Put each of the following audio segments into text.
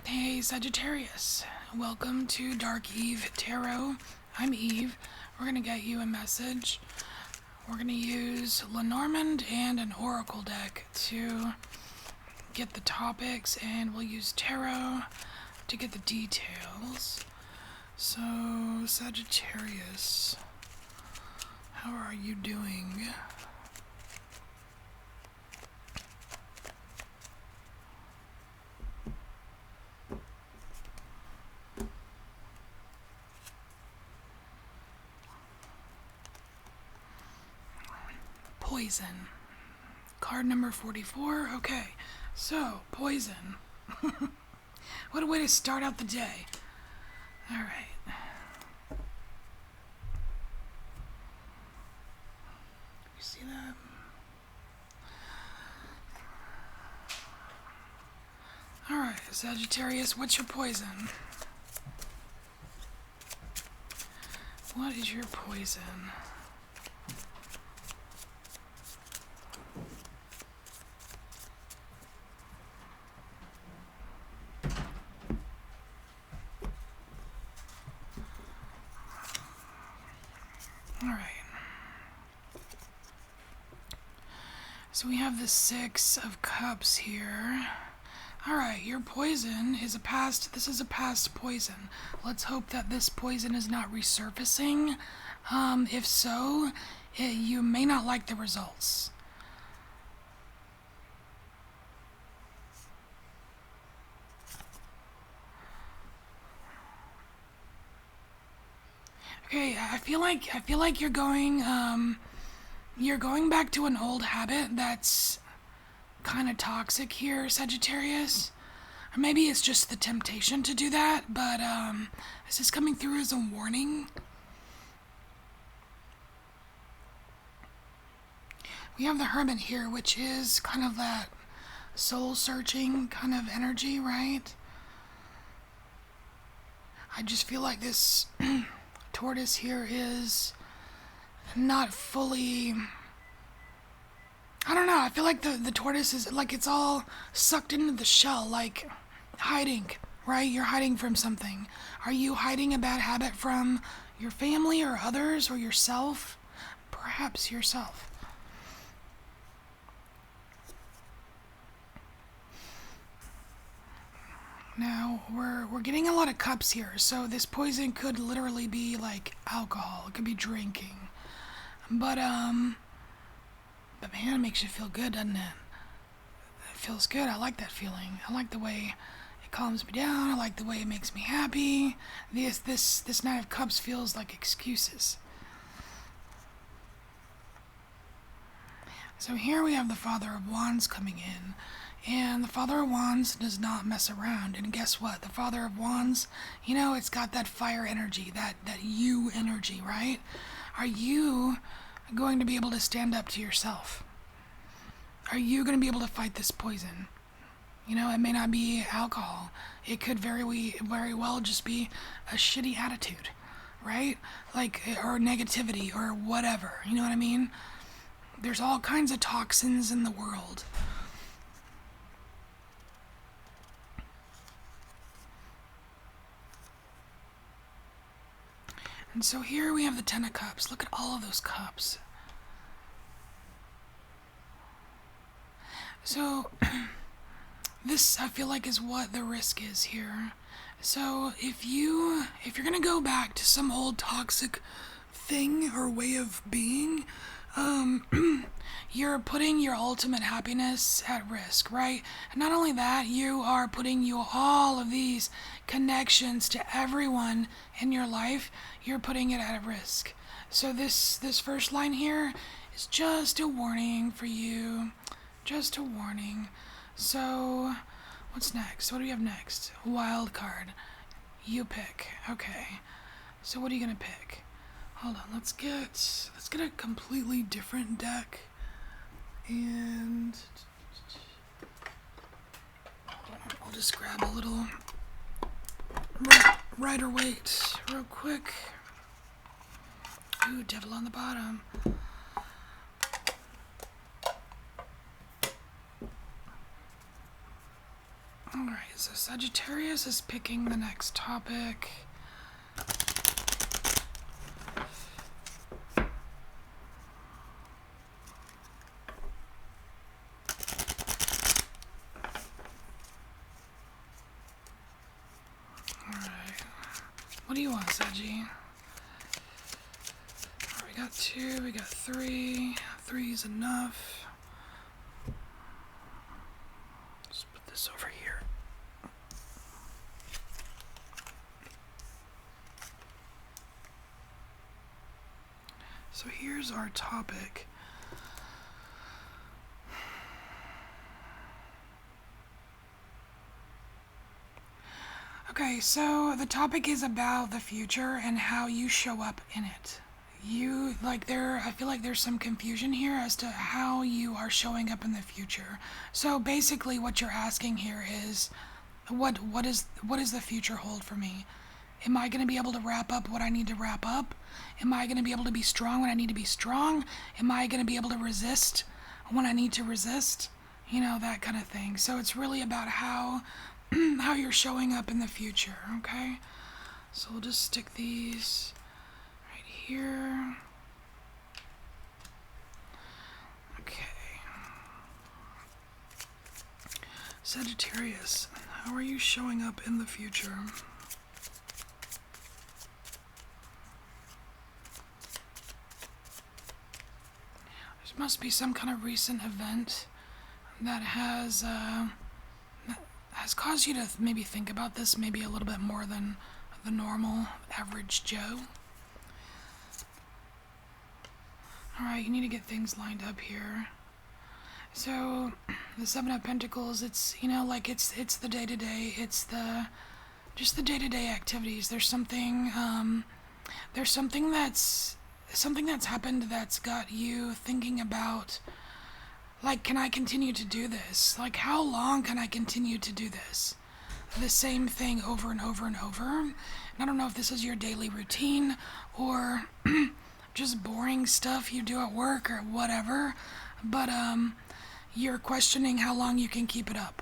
Hey Sagittarius, welcome to Dark Eve Tarot. I'm Eve. We're going to get you a message. We're going to use Lenormand and an Oracle deck to get the topics, and we'll use Tarot to get the details. So, Sagittarius, how are you doing? Poison. Card number 44. Okay, so, poison. What a way to start out the day. Alright. You see that? Alright, Sagittarius, what's your poison? What is your poison? Alright. So we have the Six of Cups here. Alright, your poison is this is a past poison. Let's hope that this poison is not resurfacing. If so, you may not like the results. Okay, I feel like you're going back to an old habit that's kind of toxic here, Sagittarius. Or maybe it's just the temptation to do that, but this is coming through as a warning. We have the Hermit here, which is kind of that soul-searching kind of energy, right? I just feel like this tortoise here is not fully... I don't know, I feel like the tortoise is like it's all sucked into the shell, like hiding, right? You're hiding from something. Are you hiding a bad habit from your family or others or yourself? Perhaps yourself. Now, we're getting a lot of cups here, so this poison could literally be like alcohol. It could be drinking. But man, it makes you feel good, doesn't it? It feels good. I like that feeling. I like the way it calms me down. I like the way it makes me happy. This Knight of Cups feels like excuses. So here we have the Father of Wands coming in. And the Father of Wands does not mess around. And guess what? The Father of Wands, you know, it's got that fire energy, that you energy, right? Are you going to be able to stand up to yourself? Are you going to be able to fight this poison? You know, it may not be alcohol. It could very well just be a shitty attitude, right? Like, or negativity or whatever. You know what I mean? There's all kinds of toxins in the world. And so here we have the Ten of Cups. Look at all of those cups. So, this, I feel like, is what the risk is here. So, if you're gonna go back to some old toxic thing or way of being, you're putting your ultimate happiness at risk, right? And not only that, you are putting all of these connections to everyone in your life, you're putting it at risk. So this first line here is just a warning for you. Just a warning. So, what's next? What do we have next? Wild card. You pick. Okay. So what are you gonna pick? Hold on, let's get a completely different deck. And I'll just grab a little Rider-Waite real quick. Ooh, Devil on the bottom. Alright. Alright, so Sagittarius is picking the next topic. Alright. What do you want, Saggy? We got 2, we got 3. 3's enough. Let's put this over here. So here's our topic. Okay, so the topic is about the future and how you show up in it. I feel like there's some confusion here as to how you are showing up in the future. So basically what you're asking here is, what does the future hold for me? Am I going to be able to wrap up what I need to wrap up? Am I going to be able to be strong when I need to be strong? Am I going to be able to resist when I need to resist? You know, that kind of thing. So it's really about how you're showing up in the future, okay? So we'll just stick these right here. Okay. Sagittarius, how are you showing up in the future? There must be some kind of recent event that has caused you to maybe think about this maybe a little bit more than the normal average Joe. Alright, you need to get things lined up here. So, the Seven of Pentacles, it's, you know, like it's the day-to-day, it's just the day-to-day activities. There's something that's happened that's got you thinking about, like, can I continue to do this? Like, how long can I continue to do this? The same thing over and over and over. And I don't know if this is your daily routine or just boring stuff you do at work or whatever, but you're questioning how long you can keep it up.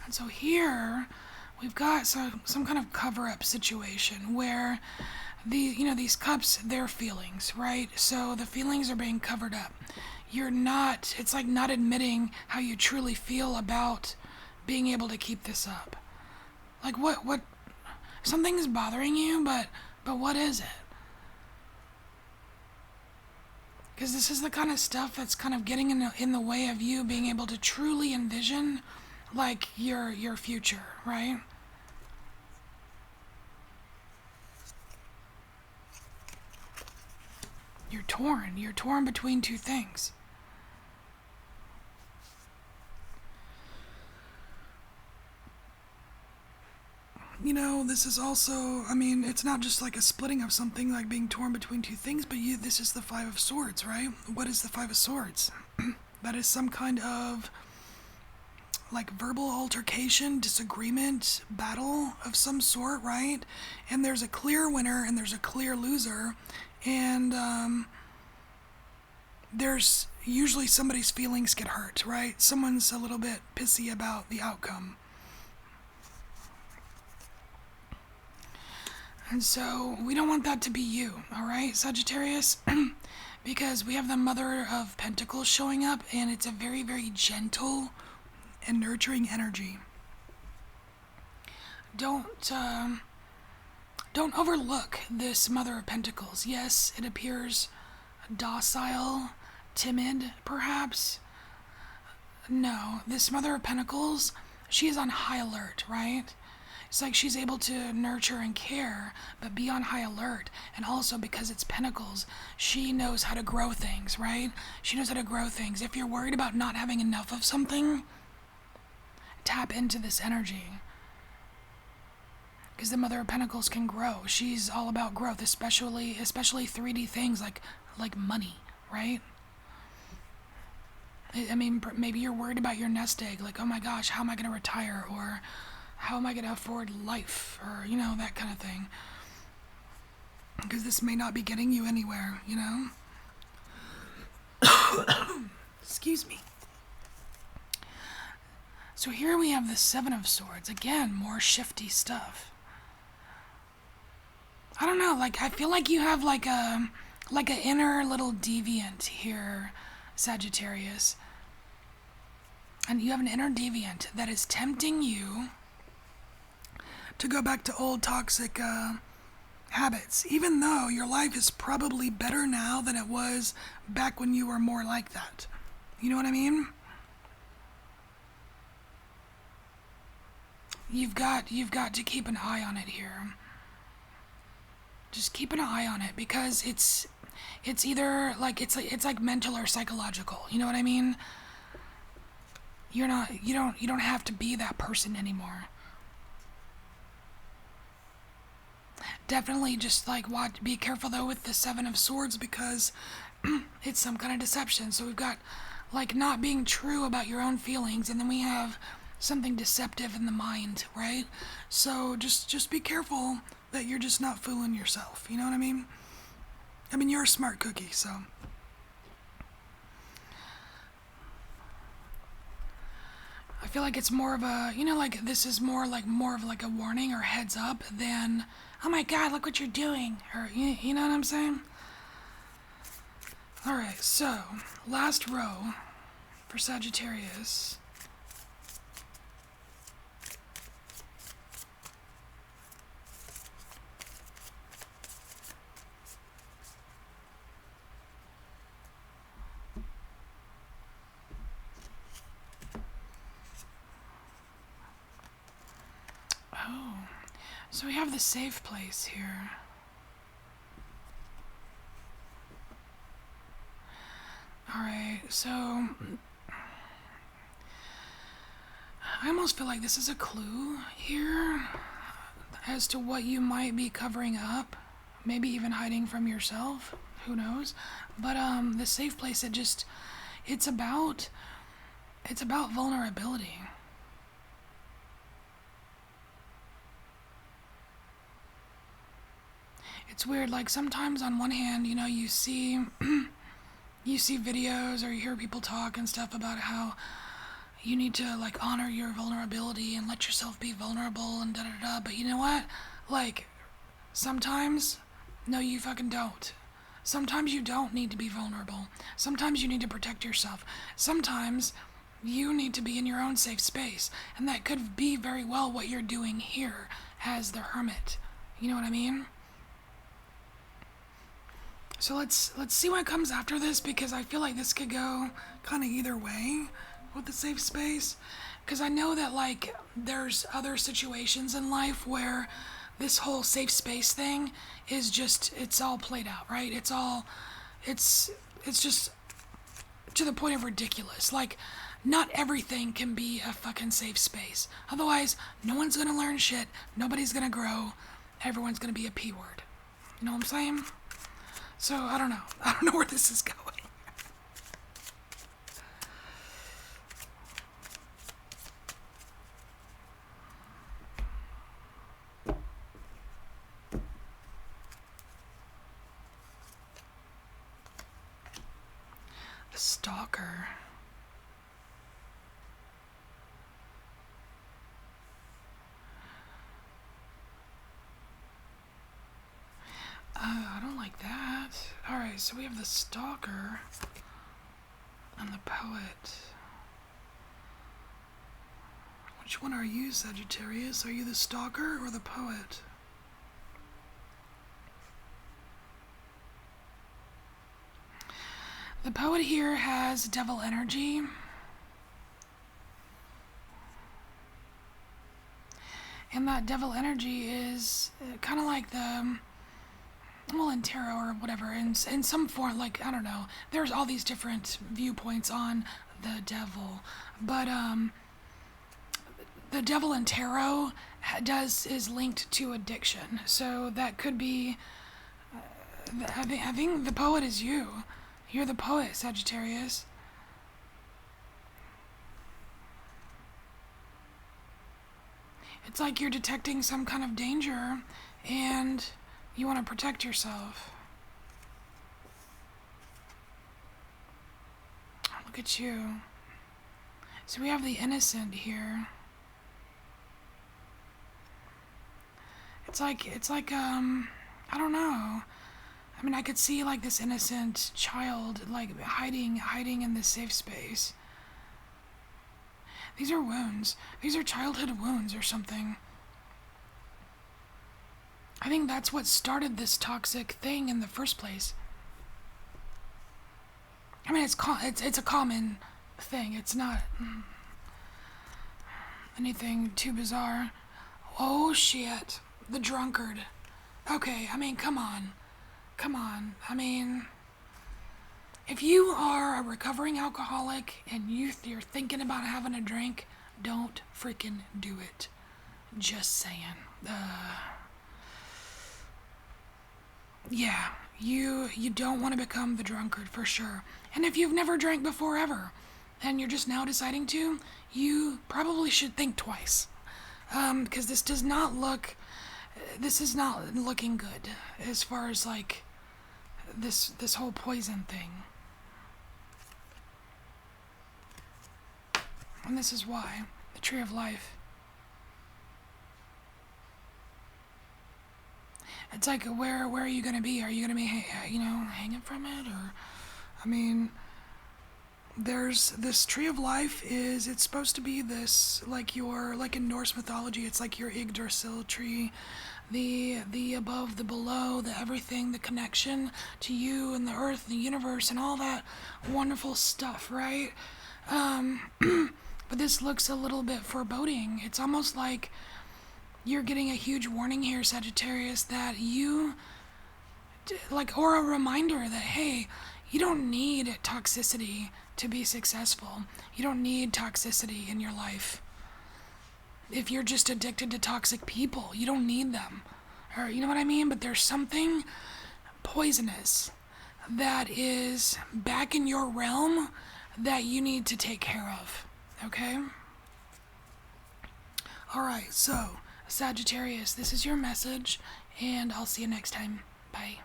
And so here we've got some kind of cover-up situation where these cups, they're feelings, right? So the feelings are being covered up. It's like not admitting how you truly feel about being able to keep this up. Like what something's bothering you, but what is it? Because this is the kind of stuff that's kind of getting in the way of you being able to truly envision, like, your future, right? You're torn between two things. You know, this is also, I mean, it's not just like a splitting of something, like being torn between two things, but this is the Five of Swords, right? What is the Five of Swords? That is some kind of, like, verbal altercation, disagreement, battle of some sort, right? And there's a clear winner and there's a clear loser, and there's usually somebody's feelings get hurt, right? Someone's a little bit pissy about the outcome. And so we don't want that to be you, all right, Sagittarius? Because we have the Mother of Pentacles showing up, and it's a very, very gentle and nurturing energy. Don't overlook this Mother of Pentacles. Yes, it appears docile, timid, perhaps. No, this Mother of Pentacles, she is on high alert, right? It's like she's able to nurture and care, but be on high alert. And also, because it's Pentacles, she knows how to grow things, right? She knows how to grow things. If you're worried about not having enough of something, tap into this energy. Because the Mother of Pentacles can grow. She's all about growth, especially 3D things like money, right? I mean, maybe you're worried about your nest egg, like, oh my gosh, how am I going to retire? Or how am I going to afford life? Or, you know, that kind of thing. Because this may not be getting you anywhere, you know? Excuse me. So here we have the Seven of Swords. Again, more shifty stuff. I don't know, like, I feel like you have like an inner little deviant here, Sagittarius. And you have an inner deviant that is tempting you to go back to old toxic habits, even though your life is probably better now than it was back when you were more like that. You know what I mean? You've got to keep an eye on it here. Just keep an eye on it, because it's either like it's like mental or psychological. You know what I mean? You don't have to be that person anymore. Definitely just like be careful though with the Seven of Swords, because it's some kind of deception. So we've got like not being true about your own feelings, and then we have something deceptive in the mind, right? So just be careful that you're just not fooling yourself. You know what I mean? I mean, you're a smart cookie, so. I feel like it's more of a, like this is more of like a warning or heads up than, oh my God, look what you're doing, or you know what I'm saying? All right, so last row for Sagittarius. Oh, so we have the safe place here. Alright, so I almost feel like this is a clue here as to what you might be covering up, maybe even hiding from yourself, who knows. But the safe place, it's about vulnerability. It's weird, like sometimes on one hand, you see videos or you hear people talk and stuff about how you need to like honor your vulnerability and let yourself be vulnerable and da-da-da, but you know what? Like, sometimes, no, you fucking don't. Sometimes you don't need to be vulnerable. Sometimes you need to protect yourself. Sometimes you need to be in your own safe space, and that could be very well what you're doing here as the Hermit. You know what I mean? So let's see what comes after this, because I feel like this could go kind of either way with the safe space. Because I know that like there's other situations in life where this whole safe space thing is just, it's all played out, right? It's just to the point of ridiculous. Like, not everything can be a fucking safe space. Otherwise, no one's gonna learn shit. Nobody's gonna grow. Everyone's gonna be a P word. You know what I'm saying? So, I don't know. I don't know where this is going. The Stalker. I don't like that. Alright, so we have the Stalker and the Poet. Which one are you, Sagittarius? Are you the Stalker or the Poet? The Poet here has devil energy. And that devil energy is kind of like the, well, in tarot or whatever, in some form, like, I don't know, there's all these different viewpoints on the devil, but the devil in tarot is linked to addiction, so that could be, I think the Poet is you. You're the Poet, Sagittarius. It's like you're detecting some kind of danger and you want to protect yourself. Look at you. So we have the innocent here. It's like, I don't know. I mean, I could see like this innocent child like hiding in this safe space. These are wounds. These are childhood wounds or something. I think that's what started this toxic thing in the first place. I mean, it's a common thing. It's not anything too bizarre. Oh shit, the drunkard. Okay, I mean, come on. I mean, if you are a recovering alcoholic and you're thinking about having a drink, don't freaking do it. Just saying. Yeah, you don't want to become the drunkard for sure. And if you've never drank before ever, and you're just now deciding to, you probably should think twice. Because this is not looking good as far as like this whole poison thing. And this is why. The Tree of Life. It's like, where are you gonna be? Are you gonna be, hanging from it? Or, I mean, there's this Tree of Life it's supposed to be this, like in Norse mythology, it's like your Yggdrasil tree. The above, the below, the everything, the connection to you and the earth, the universe, and all that wonderful stuff, right? But this looks a little bit foreboding. It's almost like you're getting a huge warning here, Sagittarius, that or a reminder that, hey, you don't need toxicity to be successful. You don't need toxicity in your life. If you're just addicted to toxic people, you don't need them. Or, you know what I mean? But there's something poisonous that is back in your realm that you need to take care of. Okay? Alright, so Sagittarius, this is your message, and I'll see you next time. Bye.